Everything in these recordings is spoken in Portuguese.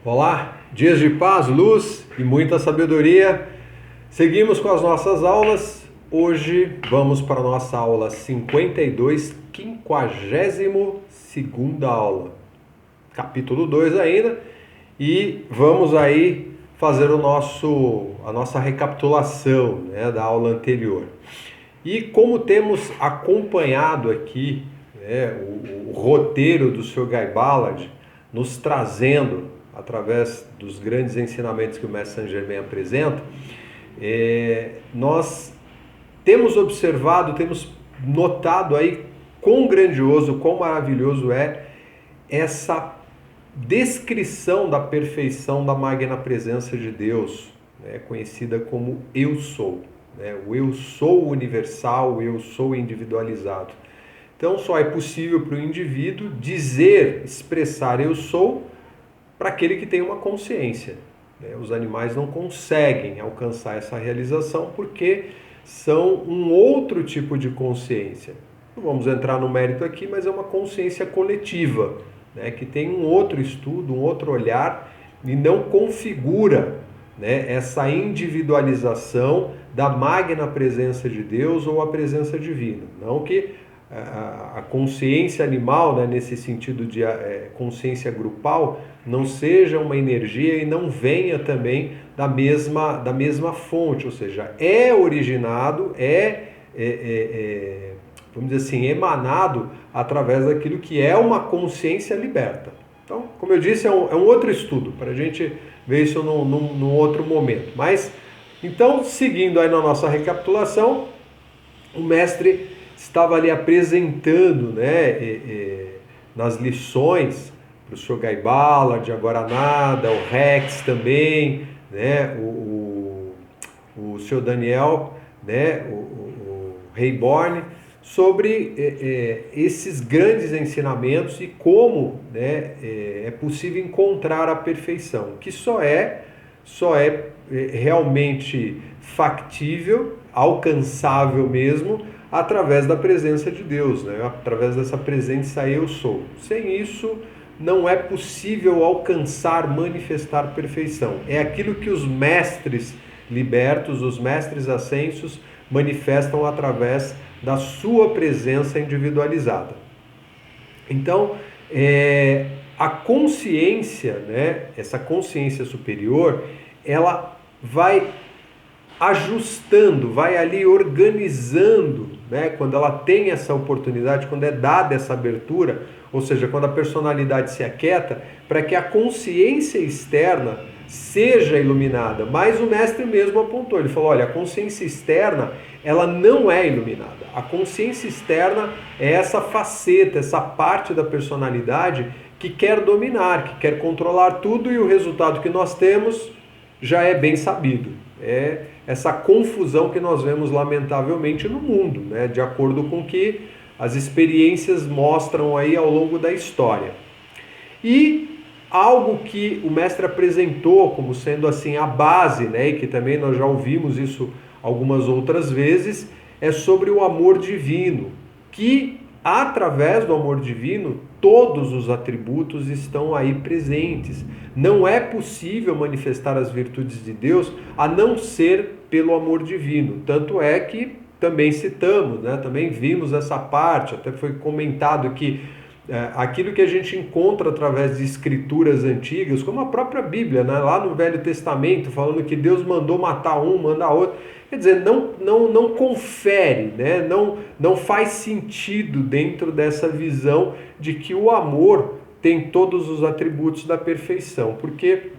Olá, dias de paz, luz e muita sabedoria. Seguimos com as nossas aulas. Hoje vamos para a nossa aula 52, 52ª aula. Capítulo 2 ainda. E vamos aí fazer a nossa recapitulação, né, da aula anterior. E como temos acompanhado aqui, né, o roteiro do Sr. Guy Ballard, nos trazendo, através dos grandes ensinamentos que o Mestre Saint-Germain apresenta, nós temos observado, temos notado aí quão grandioso, quão maravilhoso é essa descrição da perfeição da magna presença de Deus, né, conhecida como Eu Sou. O eu sou universal, o eu sou individualizado. Então só é possível para o indivíduo dizer, expressar eu sou para aquele que tem uma consciência. Os animais não conseguem alcançar essa realização porque são um outro tipo de consciência. Não vamos entrar no mérito aqui, mas é uma consciência coletiva, né, que tem um outro estudo, um outro olhar e não configura, né, essa individualização da magna presença de Deus ou a presença divina. Não que a consciência animal, né, nesse sentido de consciência grupal, não seja uma energia e não venha também da mesma fonte, ou seja, é originado, vamos dizer assim, emanado através daquilo que é uma consciência liberta. Então, como eu disse, é um outro estudo, para a gente ver isso num outro momento. Mas, então, seguindo aí na nossa recapitulação, o mestre estava ali apresentando, né, nas lições, para o Sr. Guy Ballard, agora nada, o Rex também, né, o Sr. Daniel, né, o Rayborn, sobre esses grandes ensinamentos e como, né, é possível encontrar a perfeição, que só é realmente factível, alcançável mesmo, através da presença de Deus, né, através dessa presença eu sou. Sem isso, não é possível alcançar, manifestar perfeição. É aquilo que os mestres libertos, os mestres ascensos, manifestam através da sua presença individualizada. Então, a consciência, né, essa consciência superior, ela vai ajustando, vai ali organizando, né, quando ela tem essa oportunidade, quando é dada essa abertura, ou seja, quando a personalidade se aquieta, para que a consciência externa seja iluminada. Mas o mestre mesmo apontou, ele falou, olha, a consciência externa, ela não é iluminada. A consciência externa é essa faceta, essa parte da personalidade que quer dominar, que quer controlar tudo, e o resultado que nós temos já é bem sabido. É essa confusão que nós vemos lamentavelmente no mundo, né, de acordo com o que as experiências mostram aí ao longo da história. E algo que o mestre apresentou como sendo assim a base, né, e que também nós já ouvimos isso algumas outras vezes, é sobre o amor divino, que através do amor divino todos os atributos estão aí presentes. Não é possível manifestar as virtudes de Deus a não ser pelo amor divino. Tanto é que também citamos, né? Também vimos essa parte, até foi comentado que aquilo que a gente encontra através de escrituras antigas, como a própria Bíblia, né? Lá no Velho Testamento, falando que Deus mandou matar um, manda outro. Quer dizer, não confere, né? Não faz sentido dentro dessa visão de que o amor tem todos os atributos da perfeição, porque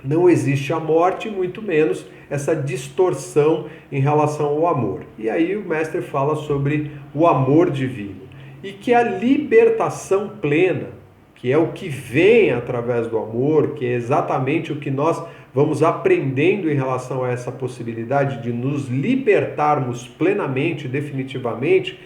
não existe a morte, muito menos essa distorção em relação ao amor. E aí o mestre fala sobre o amor divino. E que a libertação plena, que é o que vem através do amor, que é exatamente o que nós vamos aprendendo em relação a essa possibilidade de nos libertarmos plenamente, definitivamente,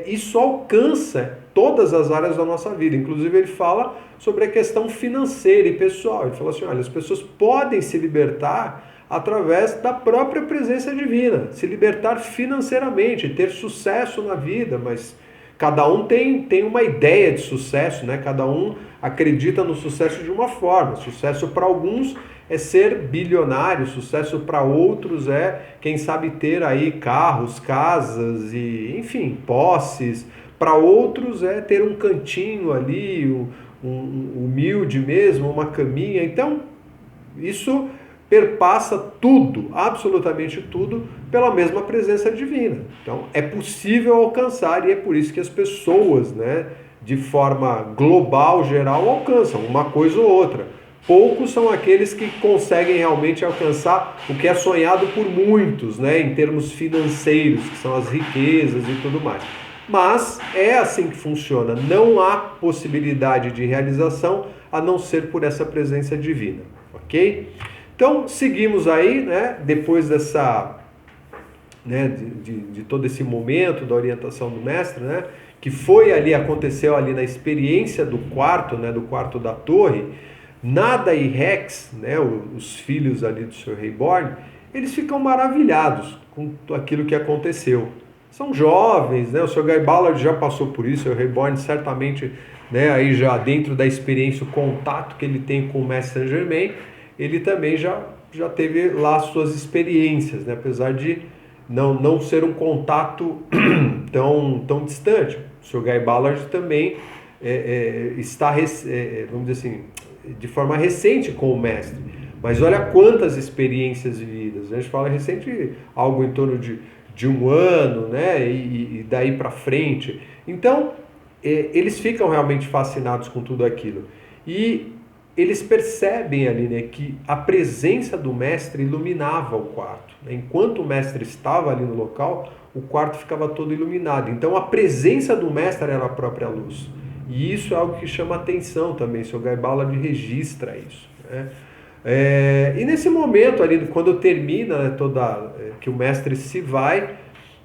isso alcança todas as áreas da nossa vida. Inclusive ele fala sobre a questão financeira e pessoal. Ele fala assim, olha, as pessoas podem se libertar através da própria presença divina, se libertar financeiramente, ter sucesso na vida, mas cada um tem uma ideia de sucesso, né? Cada um acredita no sucesso de uma forma. Sucesso para alguns é ser bilionário, sucesso para outros é, quem sabe, ter aí carros, casas e, enfim, posses. Para outros é ter um cantinho ali, humilde mesmo, uma caminha. Então, isso perpassa tudo, absolutamente tudo, pela mesma presença divina. Então, é possível alcançar e é por isso que as pessoas, né, de forma global, geral, alcançam uma coisa ou outra. Poucos são aqueles que conseguem realmente alcançar o que é sonhado por muitos, né, em termos financeiros, que são as riquezas e tudo mais. Mas é assim que funciona. Não há possibilidade de realização a não ser por essa presença divina, ok? Então, seguimos aí, né, depois dessa, né, de todo esse momento da orientação do mestre, né, que foi ali, aconteceu ali na experiência do quarto, né, do quarto da torre. Nada e Rex, né, os filhos ali do Sr. Reborn, eles ficam maravilhados com aquilo que aconteceu. São jovens, né, o Sr. Guy Ballard já passou por isso, o Reborn certamente, né, aí já dentro da experiência, o contato que ele tem com o Mestre Saint-Germain, ele também já teve lá suas experiências, né? Apesar de não ser um contato tão distante. O Sr. Guy Ballard também está, vamos dizer assim, de forma recente com o mestre. Mas olha quantas experiências vividas. A gente fala recente, algo em torno de um ano, né? E daí para frente. Então, eles ficam realmente fascinados com tudo aquilo. E eles percebem ali, né, que a presença do mestre iluminava o quarto. Né? Enquanto o mestre estava ali no local, o quarto ficava todo iluminado. Então a presença do mestre era a própria luz. E isso é algo que chama atenção também. O Sr. Guy Ballard registra isso. Né? E nesse momento ali, quando termina, né, que o mestre se vai,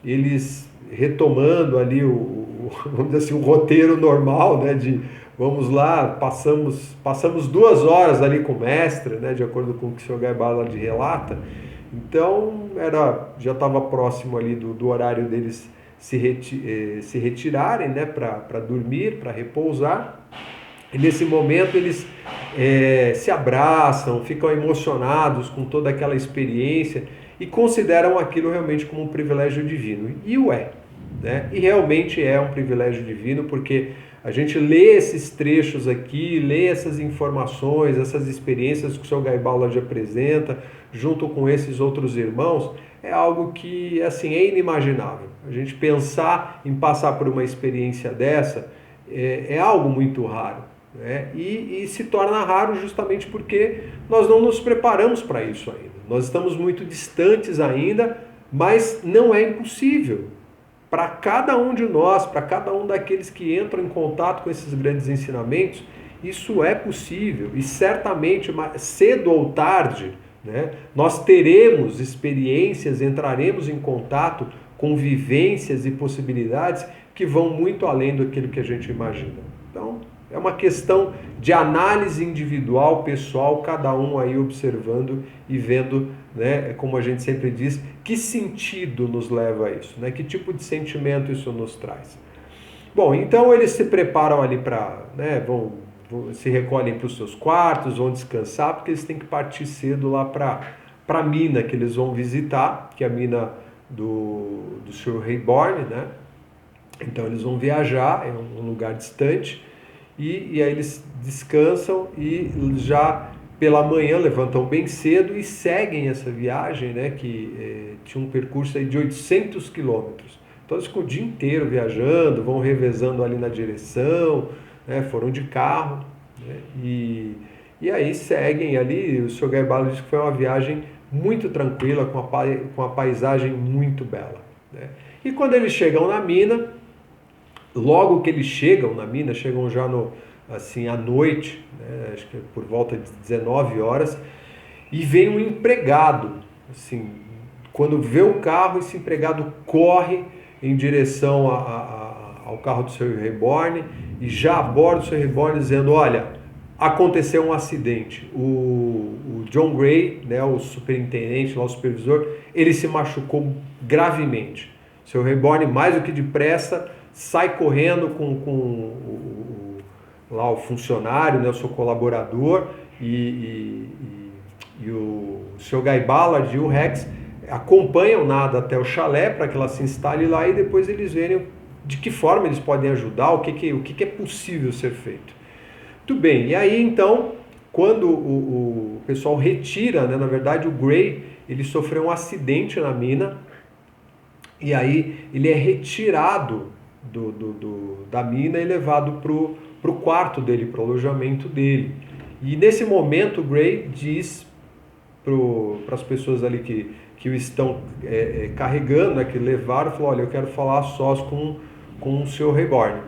eles retomando ali vamos dizer assim, o roteiro normal, né, de vamos lá, passamos 2 horas ali com o mestre, né, de acordo com o que o Sr. Guy Ballard relata. Então já estava próximo ali do horário deles se retirarem, né, para dormir, para repousar. E nesse momento eles se abraçam, ficam emocionados com toda aquela experiência e consideram aquilo realmente como um privilégio divino. E o é, né? E realmente é um privilégio divino, porque a gente lê esses trechos aqui, lê essas informações, essas experiências que o Sr. Guy Ballard apresenta, junto com esses outros irmãos, é algo que, assim, é inimaginável. A gente pensar em passar por uma experiência dessa é algo muito raro. Né? E se torna raro justamente porque nós não nos preparamos para isso ainda. Nós estamos muito distantes ainda, mas não é impossível. Para cada um de nós, para cada um daqueles que entram em contato com esses grandes ensinamentos, isso é possível. E certamente, cedo ou tarde, né, nós teremos experiências, entraremos em contato com vivências e possibilidades que vão muito além daquilo que a gente imagina. Então, é uma questão de análise individual, pessoal, cada um aí observando e vendo, né, como a gente sempre diz, que sentido nos leva a isso, né? Que tipo de sentimento isso nos traz. Bom, então eles se preparam ali para, né, se recolhem para os seus quartos, vão descansar, porque eles têm que partir cedo lá para a mina que eles vão visitar, que é a mina do Sr. Reborn, né? Então eles vão viajar, é um lugar distante, e aí eles descansam e já pela manhã levantam bem cedo e seguem essa viagem, né, que tinha um percurso aí de 800 quilômetros. Então eles ficam o dia inteiro viajando, vão revezando ali na direção, né, foram de carro, né, e aí seguem ali. O Sr. Guy Ballard disse que foi uma viagem muito tranquila, com a paisagem muito bela. Né. E quando eles chegam na mina, logo que eles chegam na mina, chegam já assim, à noite, né, acho que por volta de 19 horas, e vem um empregado, assim, quando vê o carro, esse empregado corre em direção ao carro do Sr. Reborn e já aborda o Sr. Reborn dizendo: olha, aconteceu um acidente, o John Gray, né, o superintendente, lá, o supervisor, ele se machucou gravemente. O Sr. Reborn, mais do que depressa, sai correndo com lá o funcionário, né, o seu colaborador, e o Sr. Guy Ballard e o Rex acompanham Nada até o chalé para que ela se instale lá e depois eles verem de que forma eles podem ajudar, o que é possível ser feito. Muito bem, e aí então, quando o pessoal retira, né, na verdade o Gray, ele sofreu um acidente na mina, e aí ele é retirado da mina e levado para o quarto dele, para o alojamento dele. E nesse momento o Gray diz para as pessoas ali que o estão carregando, né, que levaram, falou, olha, eu quero falar a sós com o Sr. Reborn.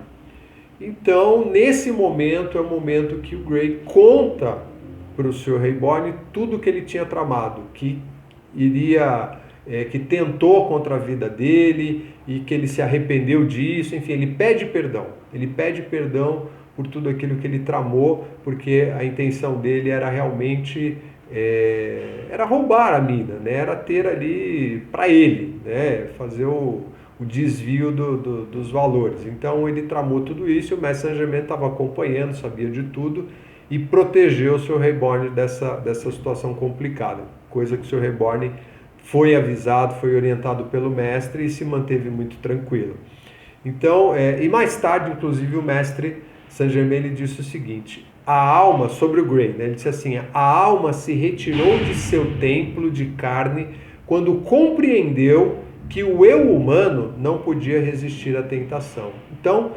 Então, nesse momento, é o momento que o Gray conta para o Sr. Reborn tudo que ele tinha tramado, que tentou contra a vida dele e que ele se arrependeu disso, enfim, ele pede perdão por tudo aquilo que ele tramou, porque a intenção dele era realmente era roubar a mina, né? Era ter ali para ele, né? Fazer o desvio dos valores. Então ele tramou tudo isso e o Mestre Saint-Germain estava acompanhando, sabia de tudo e protegeu o Sr. Reborn dessa situação complicada, coisa que o Sr. Reborn foi avisado, foi orientado pelo mestre e se manteve muito tranquilo. Então, e mais tarde, inclusive, o Mestre Saint-Germain ele disse o seguinte, a alma, sobre o Gray, né, ele disse assim, a alma se retirou de seu templo de carne quando compreendeu que o eu humano não podia resistir à tentação. Então,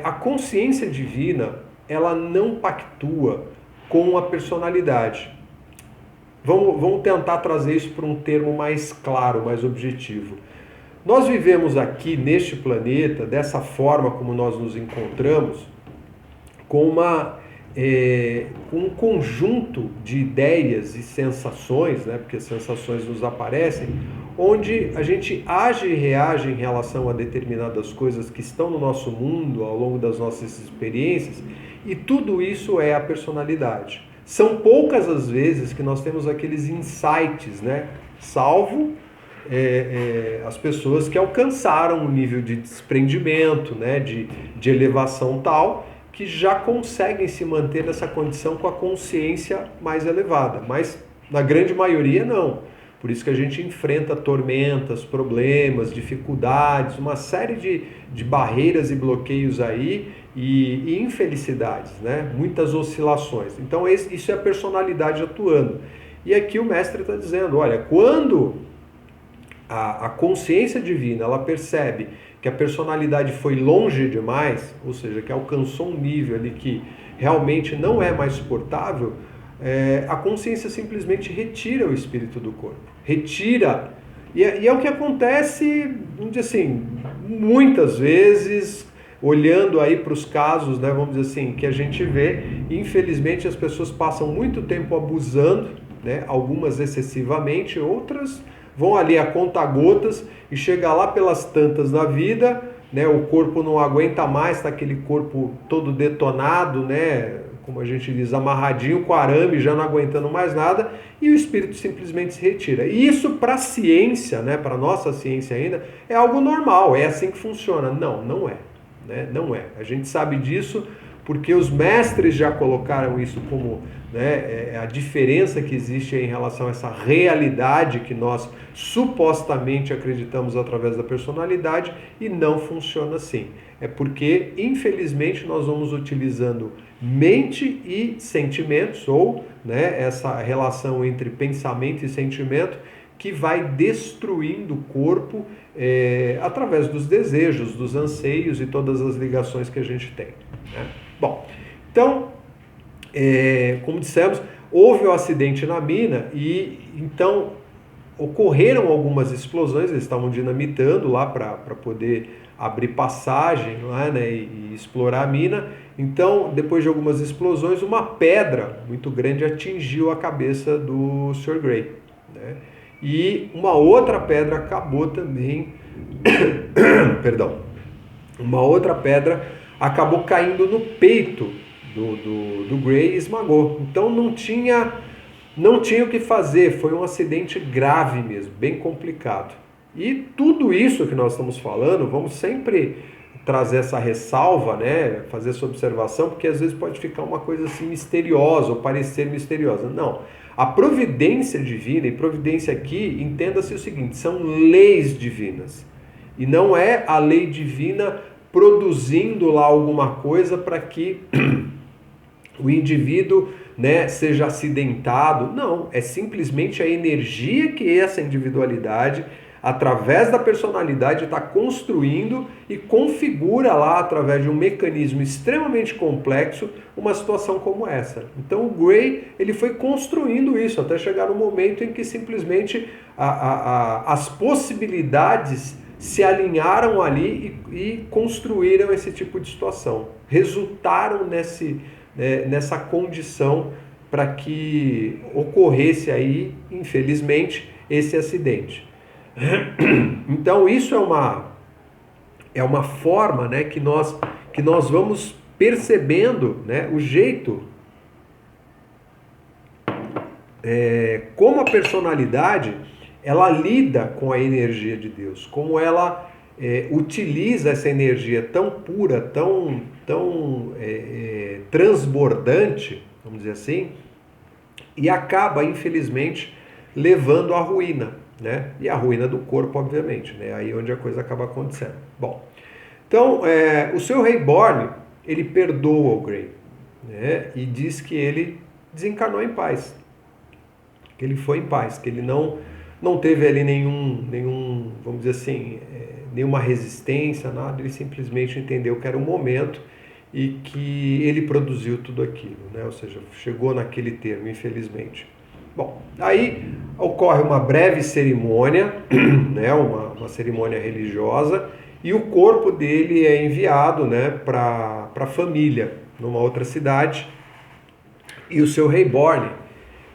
a consciência divina, ela não pactua com a personalidade. Vamos tentar trazer isso para um termo mais claro, mais objetivo. Nós vivemos aqui neste planeta, dessa forma como nós nos encontramos, com um conjunto de ideias e sensações, né, porque as sensações nos aparecem, onde a gente age e reage em relação a determinadas coisas que estão no nosso mundo, ao longo das nossas experiências, e tudo isso é a personalidade. São poucas as vezes que nós temos aqueles insights, né, salvo as pessoas que alcançaram um nível de desprendimento, né, de elevação tal, que já conseguem se manter nessa condição com a consciência mais elevada, mas na grande maioria não. Por isso que a gente enfrenta tormentas, problemas, dificuldades, uma série de barreiras e bloqueios aí e infelicidades, né? Muitas oscilações. Então isso é a personalidade atuando. E aqui o mestre está dizendo, olha, quando a consciência divina ela percebe que a personalidade foi longe demais, ou seja, que alcançou um nível ali que realmente não é mais suportável, a consciência simplesmente retira o espírito do corpo. Retira. E é o que acontece, vamos dizer assim, muitas vezes, olhando aí para os casos, né, vamos dizer assim, que a gente vê, infelizmente as pessoas passam muito tempo abusando, né, algumas excessivamente, outras vão ali a conta-gotas e chega lá pelas tantas da vida, né, o corpo não aguenta mais, tá aquele corpo todo detonado, né, como a gente diz, amarradinho com arame, já não aguentando mais nada, e o espírito simplesmente se retira. E isso para a ciência, né, para a nossa ciência ainda, é algo normal, é assim que funciona. Não, não é. Né, não é. A gente sabe disso porque os mestres já colocaram isso como, né, a diferença que existe em relação a essa realidade que nós supostamente acreditamos através da personalidade e não funciona assim. É porque, infelizmente, nós vamos utilizando mente e sentimentos, ou, né, essa relação entre pensamento e sentimento, que vai destruindo o corpo através dos desejos, dos anseios e todas as ligações que a gente tem. Né? Bom, então, como dissemos, houve um acidente na mina e então ocorreram algumas explosões, eles estavam dinamitando lá para poder abrir passagem lá, né, e explorar a mina. Então, depois de algumas explosões, uma pedra muito grande atingiu a cabeça do Sr. Gray, né? E uma outra pedra acabou também, perdão, uma outra pedra acabou caindo no peito do Gray e esmagou. Então não tinha o que fazer, foi um acidente grave mesmo, bem complicado. E tudo isso que nós estamos falando, vamos sempre trazer essa ressalva, né, fazer essa observação, porque às vezes pode ficar uma coisa assim misteriosa ou parecer misteriosa. Não. A providência divina, e providência aqui, entenda-se o seguinte, são leis divinas. E não é a lei divina produzindo lá alguma coisa para que o indivíduo, né, seja acidentado. Não, é simplesmente a energia que essa individualidade, através da personalidade, está construindo e configura lá, através de um mecanismo extremamente complexo, uma situação como essa. Então o Gray, ele foi construindo isso, até chegar no momento em que simplesmente as possibilidades se alinharam ali e construíram esse tipo de situação. Resultaram nessa condição para que ocorresse aí, infelizmente, esse acidente. Então isso é uma forma, né, que nós vamos percebendo, né, o jeito como a personalidade ela lida com a energia de Deus, como ela utiliza essa energia tão pura, tão transbordante, vamos dizer assim, e acaba, infelizmente, levando à ruína, né? E a ruína do corpo, obviamente, né? Aí onde a coisa acaba acontecendo. Bom, então, o Sr. Rayborn, ele perdoa o Gray, né? E diz que ele desencarnou em paz, que ele foi em paz, que ele não teve ali nenhum, vamos dizer assim, nenhuma resistência, nada, ele simplesmente entendeu que era um momento e que ele produziu tudo aquilo, né? Ou seja, chegou naquele termo, infelizmente. Bom, aí ocorre uma breve cerimônia, né? Uma cerimônia religiosa, e o corpo dele é enviado, né, para a família, numa outra cidade, e o Sr. Rayborn,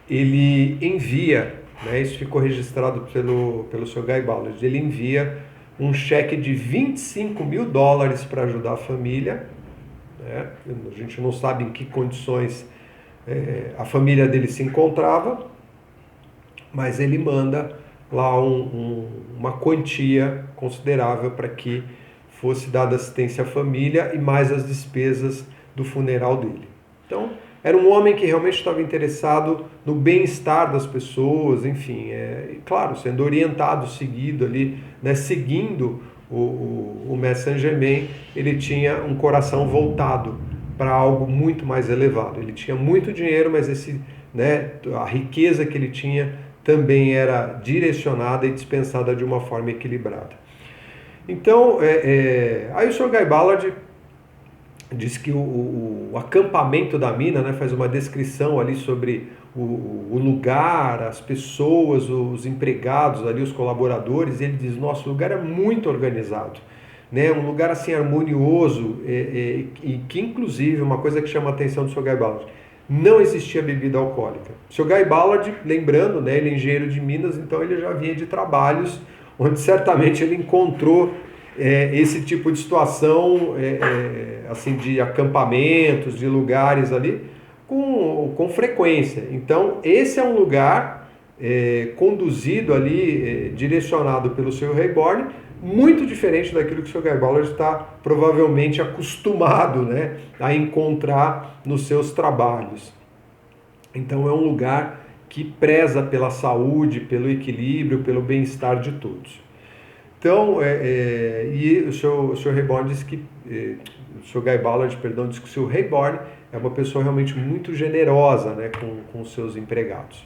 ele envia, né, isso ficou registrado pelo Sr. Guy Ballard, ele envia um cheque de $25 mil para ajudar a família, né? A gente não sabe em que condições a família dele se encontrava, mas ele manda lá uma quantia considerável para que fosse dada assistência à família e mais as despesas do funeral dele. Então, era um homem que realmente estava interessado no bem-estar das pessoas, enfim, claro, sendo orientado, seguido ali, né, seguindo o Mestre Saint-Germain, ele tinha um coração voltado para algo muito mais elevado. Ele tinha muito dinheiro, mas a riqueza que ele tinha também era direcionada e dispensada de uma forma equilibrada. Então, aí o Sr. Guy Ballard diz que o acampamento da mina, né, faz uma descrição ali sobre o lugar, as pessoas, os empregados ali, os colaboradores, e ele diz, nossa, o lugar é muito organizado, né, um lugar assim harmonioso, e que inclusive, uma coisa que chama a atenção do Sr. Guy Ballard, não existia bebida alcoólica. O Sr. Guy Ballard, lembrando, né, ele é engenheiro de Minas, então ele já vinha de trabalhos onde certamente ele encontrou esse tipo de situação, assim, de acampamentos, de lugares ali, com frequência. Então, esse é um lugar conduzido ali, direcionado pelo Sr. Rayborn, muito diferente daquilo que o Sr. Guy Ballard está provavelmente acostumado, né, a encontrar nos seus trabalhos. Então, é um lugar que preza pela saúde, pelo equilíbrio, pelo bem-estar de todos. Então, e o Sr. Rayborn diz que, o Sr. Guy Ballard, perdão, diz que o Sr. Rayborn é uma pessoa realmente muito generosa, né, com os seus empregados.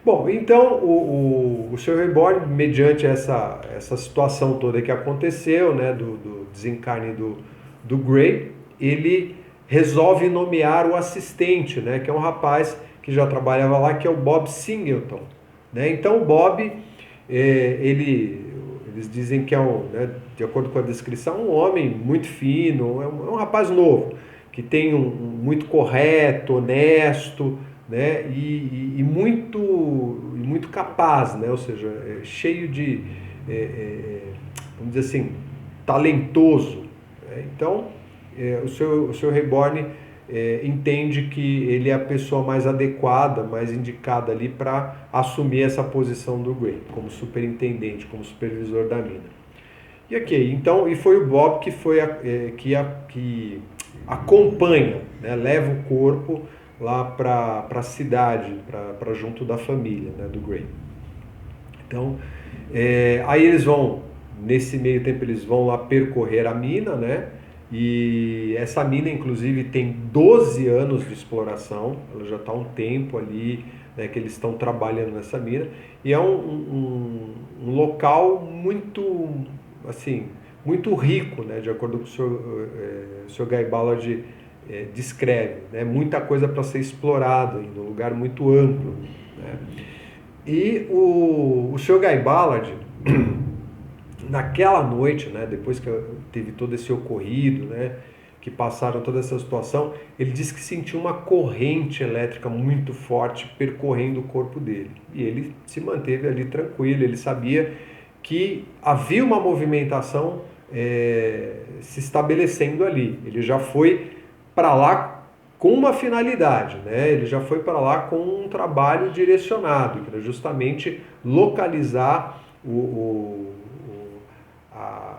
Bom, então o Sr. Rayborn, mediante essa situação toda que aconteceu, né, do desencarne do Gray, ele resolve nomear o assistente, né, que é um rapaz que já trabalhava lá, que é o Bob Singleton, né? Então o Bob, eles dizem que né, de acordo com a descrição, um homem muito fino, é um rapaz novo, que tem muito correto, honesto, né, e muito capaz, né, ou seja, cheio de, vamos dizer assim, talentoso. Né? Então, o Sr. Rayborn entende que ele é a pessoa mais adequada, mais indicada ali para assumir essa posição do Gray, como superintendente, como supervisor da mina. E ok, então, e foi o Bob que foi que acompanha, né, leva o corpo lá para a cidade, para junto da família, né, do Gray. Então, aí eles vão, nesse meio tempo, eles vão lá percorrer a mina, né? E essa mina, inclusive, tem 12 anos de exploração, ela já está há um tempo ali, né, que eles estão trabalhando nessa mina, e é um local muito, assim, muito rico, né, de acordo com o Sr. Guy Ballard descreve, né, muita coisa para ser explorada, um lugar muito amplo, né. E o Sr. Guy Ballard, naquela noite, né, depois que teve todo esse ocorrido, né, que passaram toda essa situação, ele disse que sentiu uma corrente elétrica muito forte percorrendo o corpo dele. E ele se manteve ali tranquilo, ele sabia que havia uma movimentação se estabelecendo ali. Ele já foi para lá com uma finalidade, né? Ele já foi para lá com um trabalho direcionado, que era justamente localizar o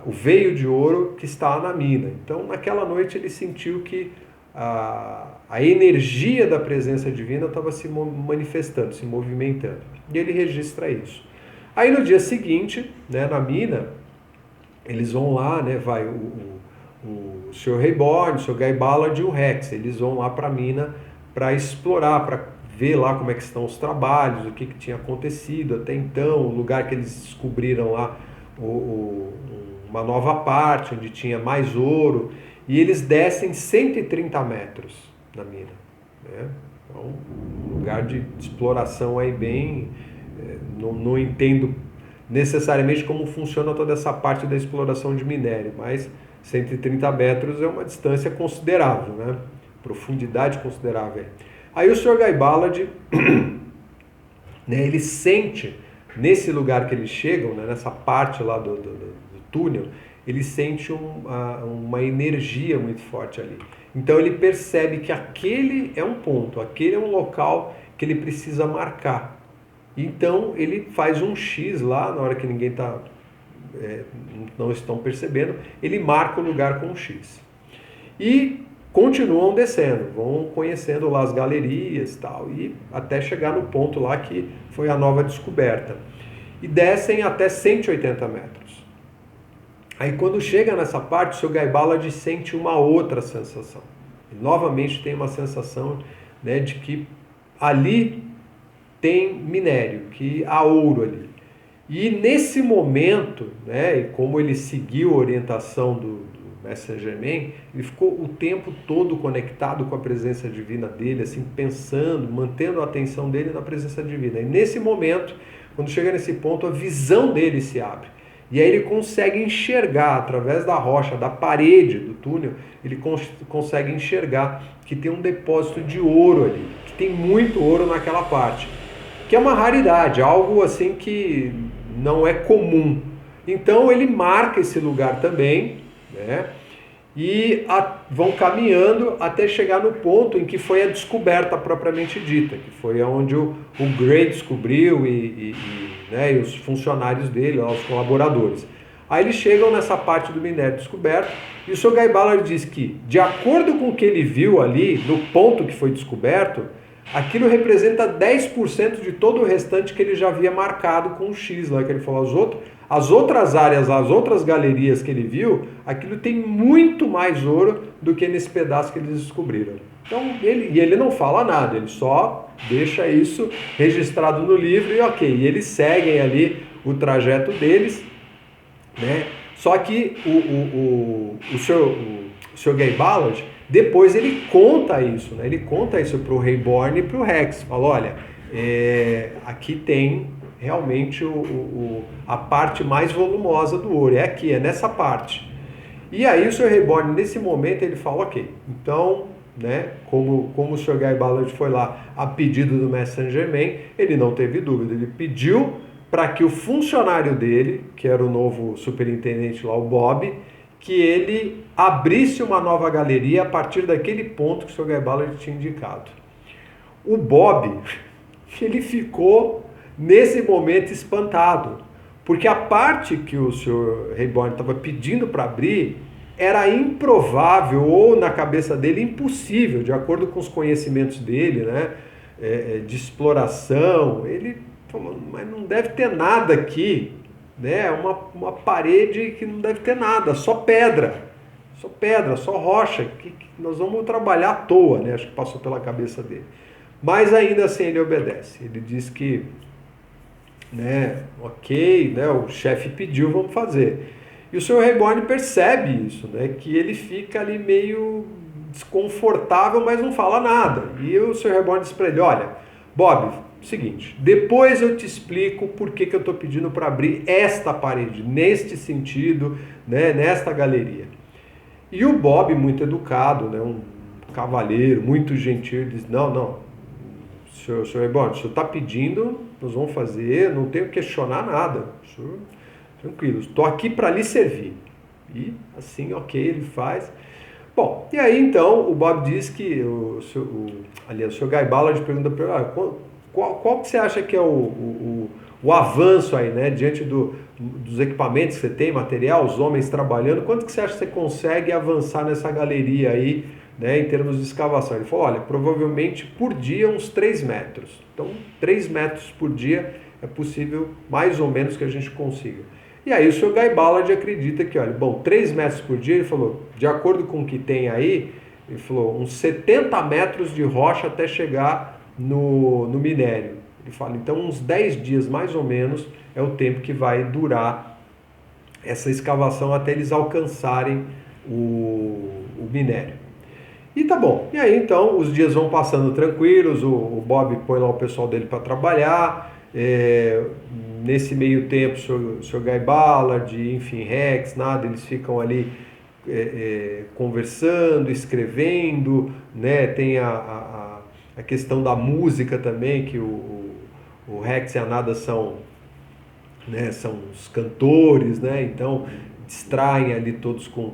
veio de ouro que está na mina. Então, naquela noite, ele sentiu que a energia da presença divina estava se manifestando, se movimentando. E ele registra isso. Aí, no dia seguinte, né, na mina, eles vão lá, né, vai o Sr. Reborn, o Sr. Guy Ballard e o Rex. Eles vão lá para a mina para explorar, para ver lá como é que estão os trabalhos, o que tinha acontecido até então, o lugar que eles descobriram lá, uma nova parte, onde tinha mais ouro, e eles descem 130 metros na mina, né? Então, um lugar de exploração aí bem... Não entendo necessariamente como funciona toda essa parte da exploração de minério, mas 130 metros é uma distância considerável, né? Profundidade considerável. Aí o Sr. Guy Ballard, né, ele sente, nesse lugar que eles chegam, né, nessa parte lá do túnel, ele sente uma energia muito forte ali. Então ele percebe que aquele é um ponto, aquele é um local que ele precisa marcar. Então ele faz um X lá, na hora que ninguém não estão percebendo, ele marca o lugar com um X. E continuam descendo, vão conhecendo lá as galerias e tal, e até chegar no ponto lá que foi a nova descoberta. E descem até 180 metros. Aí quando chega nessa parte, o Sr. Guy Ballard sente uma outra sensação. E, novamente tem uma sensação, né, de que ali tem minério, que há ouro ali. E nesse momento, né, e como ele seguiu a orientação do Mestre Saint-Germain, ele ficou o tempo todo conectado com a presença divina dele, assim, pensando, mantendo a atenção dele na presença divina. E nesse momento, quando chega nesse ponto, a visão dele se abre. E aí ele consegue enxergar, através da rocha, da parede do túnel, ele consegue enxergar que tem um depósito de ouro ali, que tem muito ouro naquela parte, que é uma raridade, algo assim que não é comum. Então ele marca esse lugar também, né? E vão caminhando até chegar no ponto em que foi a descoberta propriamente dita, que foi onde o Gray descobriu né, e os funcionários dele, os colaboradores. Aí eles chegam nessa parte do minério descoberto e o Sr. Guy Ballard diz que, de acordo com o que ele viu ali, no ponto que foi descoberto, aquilo representa 10% de todo o restante que ele já havia marcado com um X lá, que ele falou, as outras áreas, as outras galerias que ele viu, aquilo tem muito mais ouro do que nesse pedaço que eles descobriram. Então, ele não fala nada, ele só deixa isso registrado no livro e ok, e eles seguem ali o trajeto deles, né? Só que o Sr. Guy Ballard, depois ele conta isso, né? Ele conta isso para o Reborn e para o Rex, fala, olha, aqui tem realmente a parte mais volumosa do ouro, é aqui, é nessa parte. E aí o Sr. Reborn, nesse momento, ele fala, ok, então, né, como o Sr. Guy Ballard foi lá a pedido do Mestre Saint-Germain, ele não teve dúvida, ele pediu para que o funcionário dele, que era o novo superintendente lá, o Bob, que ele abrisse uma nova galeria a partir daquele ponto que o Sr. Guy Ballard tinha indicado. O Bob, ele ficou nesse momento espantado, Porque a parte que o Sr. Reborn estava pedindo para abrir era improvável, ou na cabeça dele impossível, de acordo com os conhecimentos dele, né, de exploração. Ele falou, mas não deve ter nada aqui, né, uma parede que não deve ter nada, só pedra, só rocha, que nós vamos trabalhar à toa, né, acho que passou pela cabeça dele. Mas ainda assim ele obedece, ele diz que, né, ok, né, o chefe pediu, vamos fazer. E o Sr. Reborn percebe isso, né, que ele fica ali meio desconfortável, mas não fala nada. E o Sr. Reborn diz para ele, olha, Bob, seguinte, depois eu te explico por que eu estou pedindo para abrir esta parede, neste sentido, né, nesta galeria. E o Bob, muito educado, né, um cavalheiro, muito gentil, diz, não, Sr. Reborn, o senhor está pedindo, nós vamos fazer, não tenho que questionar nada, senhor, tranquilo, estou aqui para lhe servir. E assim, ok, ele faz. Bom, e aí então o Bob diz que, o Sr. Guy Ballard pergunta para ele, qual que você acha que é o avanço aí, né, diante dos equipamentos que você tem, material, os homens trabalhando, quanto que você acha que você consegue avançar nessa galeria aí, né, em termos de escavação? Ele falou, olha, provavelmente por dia uns 3 metros. Então, 3 metros por dia é possível, mais ou menos, que a gente consiga. E aí o Sr. Guy Ballard acredita que, olha, bom, 3 metros por dia, ele falou, de acordo com o que tem aí, ele falou, uns 70 metros de rocha até chegar no minério. Ele fala, então uns 10 dias mais ou menos é o tempo que vai durar essa escavação até eles alcançarem o minério. E tá bom, e aí então os dias vão passando tranquilos, o Bob põe lá o pessoal dele para trabalhar, nesse meio tempo o Sr. Guy Ballard, enfim, Rex, nada, eles ficam ali conversando, escrevendo, né? Tem a questão da música também, que o Rex e a Nada são, né, são os cantores, né? Então distraem ali todos com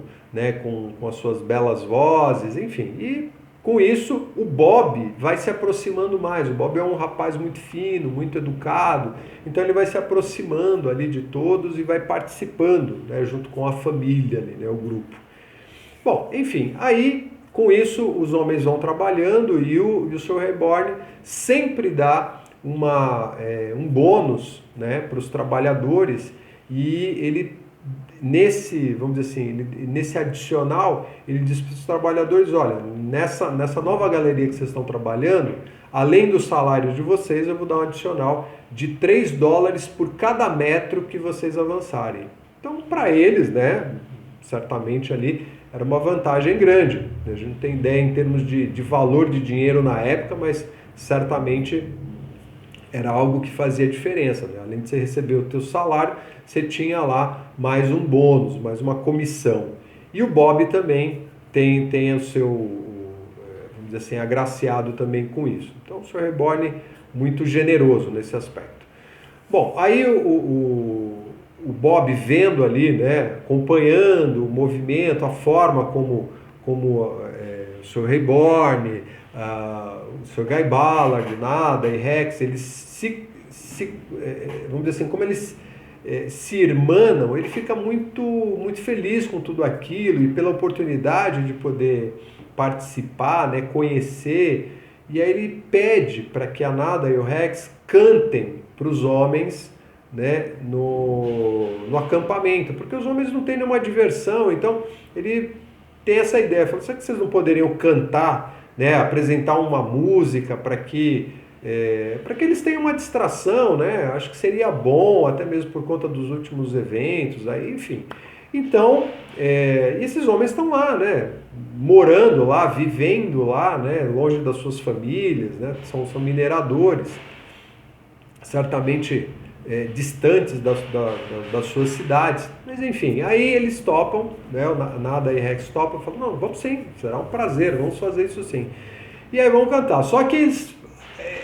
as suas belas vozes, enfim. E com isso o Bob vai se aproximando mais. O Bob é um rapaz muito fino, muito educado, então ele vai se aproximando ali de todos e vai participando, né, junto com a família ali, né, o grupo. Bom, enfim, aí com isso os homens vão trabalhando e o Sr. Reborn sempre dá um bônus, né, para os trabalhadores, e ele, vamos dizer assim, nesse adicional, ele diz para os trabalhadores, olha, nessa nova galeria que vocês estão trabalhando, além do salário de vocês, eu vou dar um adicional de $3 por cada metro que vocês avançarem. Então, para eles, né, certamente ali era uma vantagem grande. A gente não tem ideia em termos de valor de dinheiro na época, mas certamente era algo que fazia diferença, né? Além de você receber o teu salário, você tinha lá mais um bônus, mais uma comissão. E o Bob também tem o seu, vamos dizer assim, agraciado também com isso. Então o Sr. Reborn muito generoso nesse aspecto. Bom, aí o Bob vendo ali, né, acompanhando o movimento, a forma como o Sr. Reborn, o Sr. Guy Ballard, Nada e Rex, eles vamos dizer assim, como eles se irmanam, ele fica muito, muito feliz com tudo aquilo e pela oportunidade de poder participar, né, conhecer, e aí ele pede para que a Nada e o Rex cantem para os homens, né, no acampamento, porque os homens não têm nenhuma diversão, então ele tem essa ideia, fala, será que vocês não poderiam cantar, né, apresentar uma música para que eles tenham uma distração, né? Acho que seria bom, até mesmo por conta dos últimos eventos, aí, enfim. Então, esses homens estão lá, né? Morando lá, vivendo lá, né? Longe das suas famílias, né? São mineradores, certamente distantes das suas cidades. Mas, enfim, aí eles topam, né? O Nada e Rex topam, falam, não, vamos sim, será um prazer, vamos fazer isso sim. E aí vão cantar. Só que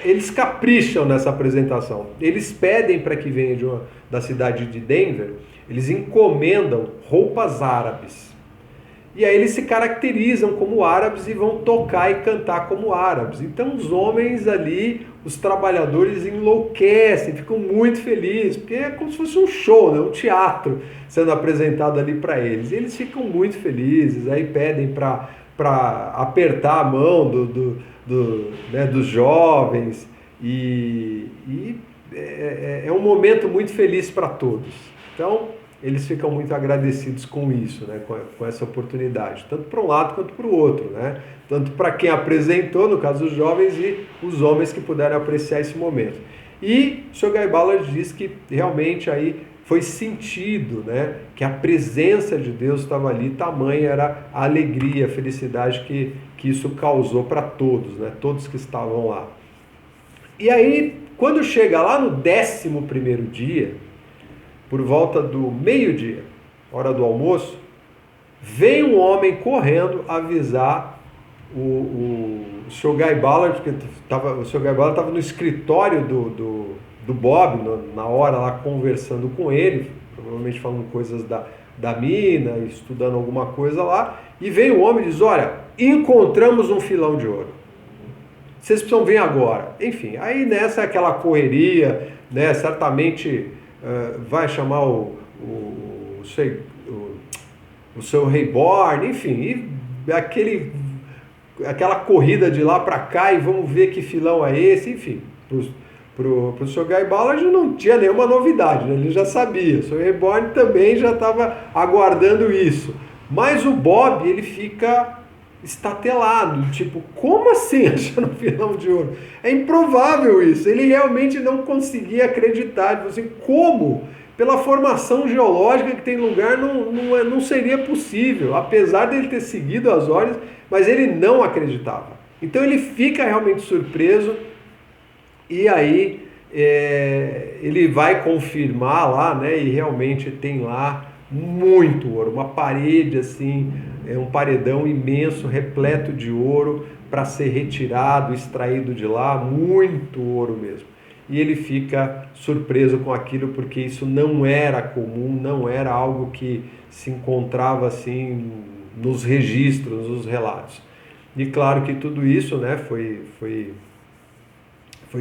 eles capricham nessa apresentação. Eles pedem para que venha da cidade de Denver, eles encomendam roupas árabes. E aí eles se caracterizam como árabes e vão tocar e cantar como árabes. Então os homens ali, os trabalhadores enlouquecem, ficam muito felizes, porque é como se fosse um show, né? Um teatro sendo apresentado ali para eles. E eles ficam muito felizes, aí pedem para apertar a mão né, dos jovens, e é um momento muito feliz para todos. Então, eles ficam muito agradecidos com isso, né, com essa oportunidade, tanto para um lado quanto para o outro, né? Tanto para quem apresentou, no caso os jovens, e os homens que puderam apreciar esse momento. E o Sr. Guy Ballard diz que realmente aí foi sentido, né, que a presença de Deus estava ali, tamanha era a alegria, a felicidade que isso causou para todos, né, todos que estavam lá. E aí, quando chega lá no 11º dia, por volta do meio-dia, hora do almoço, vem um homem correndo avisar o Sr. Guy Ballard, porque o Sr. Guy Ballard estava no escritório do Bob, na hora lá conversando com ele, provavelmente falando coisas da mina, estudando alguma coisa lá, e vem o homem e diz: olha, encontramos um filão de ouro. Vocês precisam vir agora. Enfim, aí nessa aquela correria, né, certamente vai chamar o seu Reborn, enfim, e aquela corrida de lá para cá e vamos ver que filão é esse, enfim. Pro Sr. Guy Ballard não tinha nenhuma novidade, né? Ele já sabia. O Sr. Reborn também já estava aguardando isso. Mas o Bob, ele fica estatelado, tipo, como assim achando um filão de ouro? É improvável isso. Ele realmente não conseguia acreditar. Ele falou assim, como? Pela formação geológica que tem no lugar, não seria possível, apesar dele ter seguido as ordens, mas ele não acreditava. Então ele fica realmente surpreso, e aí ele vai confirmar lá, né, e realmente tem lá muito ouro, uma parede assim, um paredão imenso, repleto de ouro, para ser retirado, extraído de lá, muito ouro mesmo. E ele fica surpreso com aquilo, porque isso não era comum, não era algo que se encontrava assim nos registros, nos relatos. E claro que tudo isso, né, foi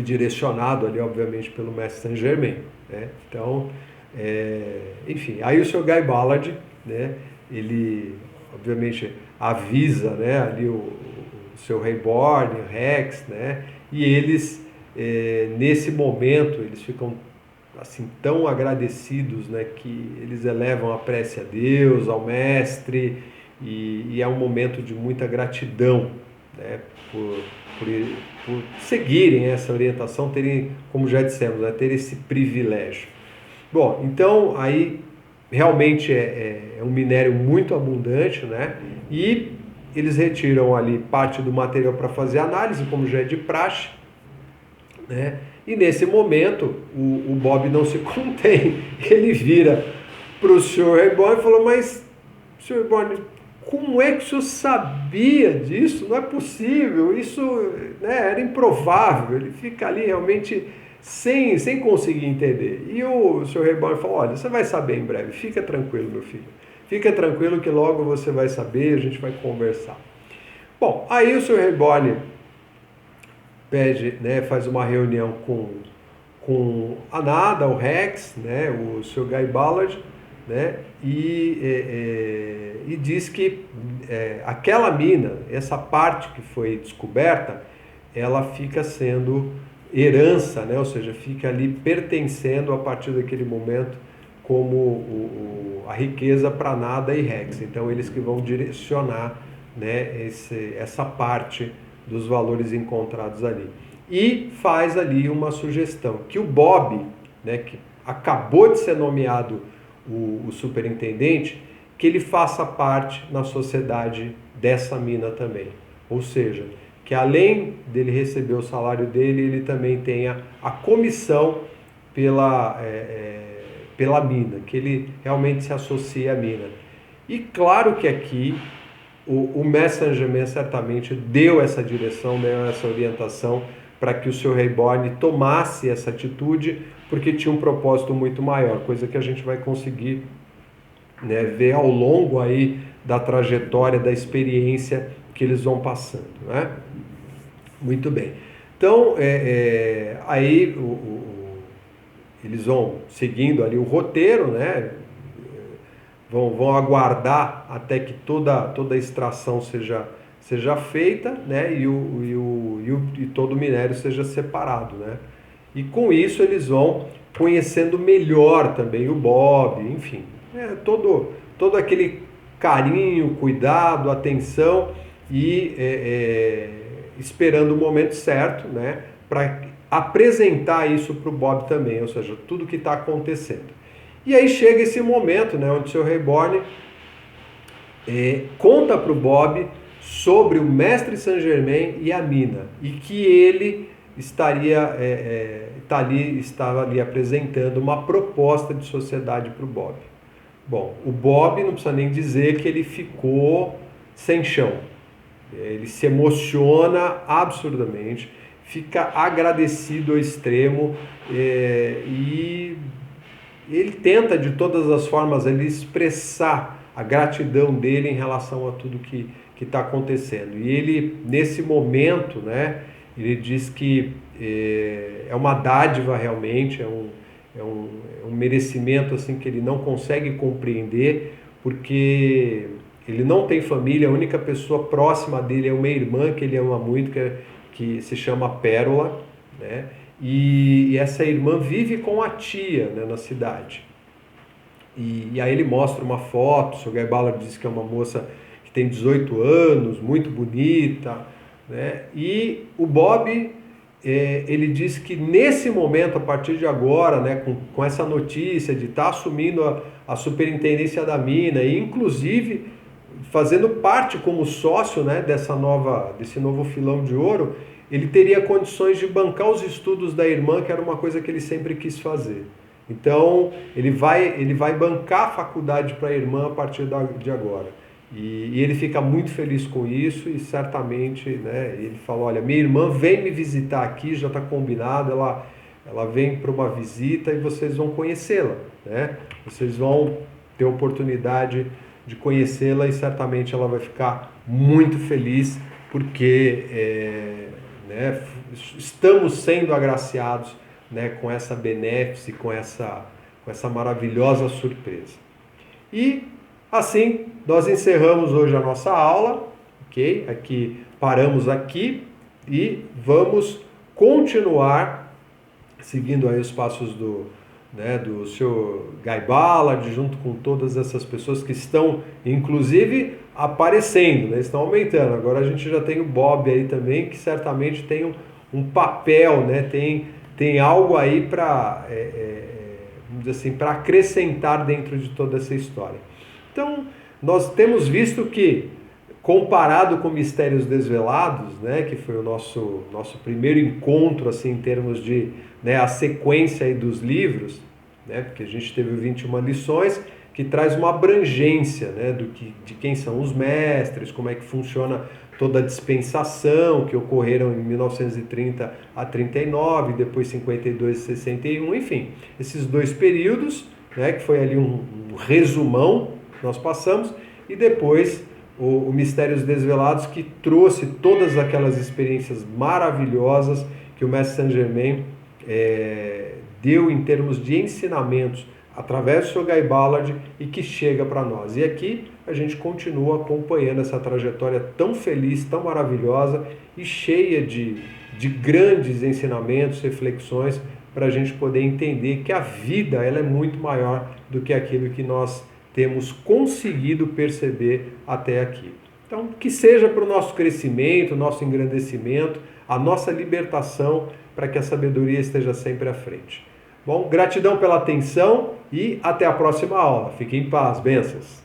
direcionado ali, obviamente, pelo mestre Saint-Germain, né? Então, enfim, aí o Sr. Guy Ballard, né, ele obviamente avisa, né, ali o seu Reborn, o Rex, né, e eles nesse momento eles ficam assim tão agradecidos, né, que eles elevam a prece a Deus, ao mestre, e é um momento de muita gratidão, né, por seguirem essa orientação, terem, como já dissemos, né, ter esse privilégio. Bom, então aí realmente é um minério muito abundante, né, e eles retiram ali parte do material para fazer análise, como já é de praxe, né? E nesse momento o Bob não se contém, ele vira para o Sr. Reborn e falou: mas, Sr. Reborn, como é que o senhor sabia disso? Não é possível, isso, né, era improvável. Ele fica ali realmente sem conseguir entender. E o Sr. Reborn falou: olha, você vai saber em breve, fica tranquilo, meu filho. Fica tranquilo que logo você vai saber, a gente vai conversar. Bom, aí o Sr. Reborn pede, né, faz uma reunião com a Nada, o Rex, né, o Sr. Guy Ballard, né, e diz que aquela mina, essa parte que foi descoberta, ela fica sendo herança, né, ou seja, fica ali pertencendo a partir daquele momento como a riqueza para Nada e Rex. Então eles que vão direcionar, né, essa parte dos valores encontrados ali. E faz ali uma sugestão, que o Bob, né, que acabou de ser nomeado o superintendente, que ele faça parte na sociedade dessa mina também. Ou seja, que além dele receber o salário dele, ele também tenha a comissão pela mina, que ele realmente se associe à mina. E claro que aqui o mestre Saint-Germain certamente deu essa direção, deu essa orientação para que o Sr. Reborn tomasse essa atitude, porque tinha um propósito muito maior, coisa que a gente vai conseguir, né, ver ao longo aí da trajetória, da experiência que eles vão passando, né? Muito bem. Então, aí eles vão seguindo ali o roteiro, né? Vão aguardar até que toda a extração seja feita, né? E todo o minério seja separado, né? E com isso eles vão conhecendo melhor também o Bob, enfim, todo aquele carinho, cuidado, atenção e esperando o momento certo, né, para apresentar isso para o Bob também, ou seja, tudo que está acontecendo. E aí chega esse momento, né, onde o Sr. Reborn conta para o Bob sobre o Mestre Saint-Germain e a mina, e que ele estava ali apresentando uma proposta de sociedade para o Bob. Bom, o Bob não precisa nem dizer que ele ficou sem chão. Ele se emociona absurdamente, fica agradecido ao extremo e ele tenta de todas as formas ele expressar a gratidão dele em relação a tudo que está acontecendo. E ele, nesse momento, né, ele diz que é uma dádiva realmente, é um merecimento assim, que ele não consegue compreender, porque ele não tem família, a única pessoa próxima dele é uma irmã que ele ama muito, que se chama Pérola, né? E essa irmã vive com a tia, né, na cidade. E aí ele mostra uma foto, o Sr. Guy Ballard diz que é uma moça que tem 18 anos, muito bonita, né? E o Bob, ele diz que nesse momento, a partir de agora, né, com essa notícia de estar assumindo a superintendência da mina e inclusive fazendo parte como sócio, né, desse novo filão de ouro, ele teria condições de bancar os estudos da irmã, que era uma coisa que ele sempre quis fazer. Então, ele vai bancar a faculdade para a irmã a partir de agora. E ele fica muito feliz com isso e certamente, né, ele fala, olha, minha irmã vem me visitar aqui, já está combinado, ela vem para uma visita e vocês vão conhecê-la, né? Vocês vão ter a oportunidade de conhecê-la e certamente ela vai ficar muito feliz porque né, estamos sendo agraciados, né, com essa benéfice, com essa maravilhosa surpresa. E assim nós encerramos hoje a nossa aula, ok? Aqui paramos aqui e vamos continuar seguindo aí os passos do Sr. Guy Ballard, junto com todas essas pessoas que estão, inclusive, aparecendo, né? Estão aumentando. Agora a gente já tem o Bob aí também, que certamente tem um papel, né? Tem algo aí para, vamos dizer assim, para acrescentar dentro de toda essa história. Então, nós temos visto que, comparado com Mistérios Desvelados, né, que foi o nosso primeiro encontro, assim, em termos de, né, a sequência aí dos livros, né, porque a gente teve 21 lições, que traz uma abrangência, né, de quem são os mestres, como é que funciona toda a dispensação que ocorreram em 1930 a 39, depois 52 e 61, enfim, esses dois períodos, né, que foi ali um resumão que nós passamos, e depois o Mistérios Desvelados, que trouxe todas aquelas experiências maravilhosas que o Mestre Saint-Germain deu em termos de ensinamentos através do Sr. Guy Ballard e que chega para nós. E aqui a gente continua acompanhando essa trajetória tão feliz, tão maravilhosa e cheia de grandes ensinamentos, reflexões, para a gente poder entender que a vida ela é muito maior do que aquilo que nós temos conseguido perceber até aqui. Então, que seja para o nosso crescimento, nosso engrandecimento, a nossa libertação, para que a sabedoria esteja sempre à frente. Bom, gratidão pela atenção e até a próxima aula. Fiquem em paz, bênçãos.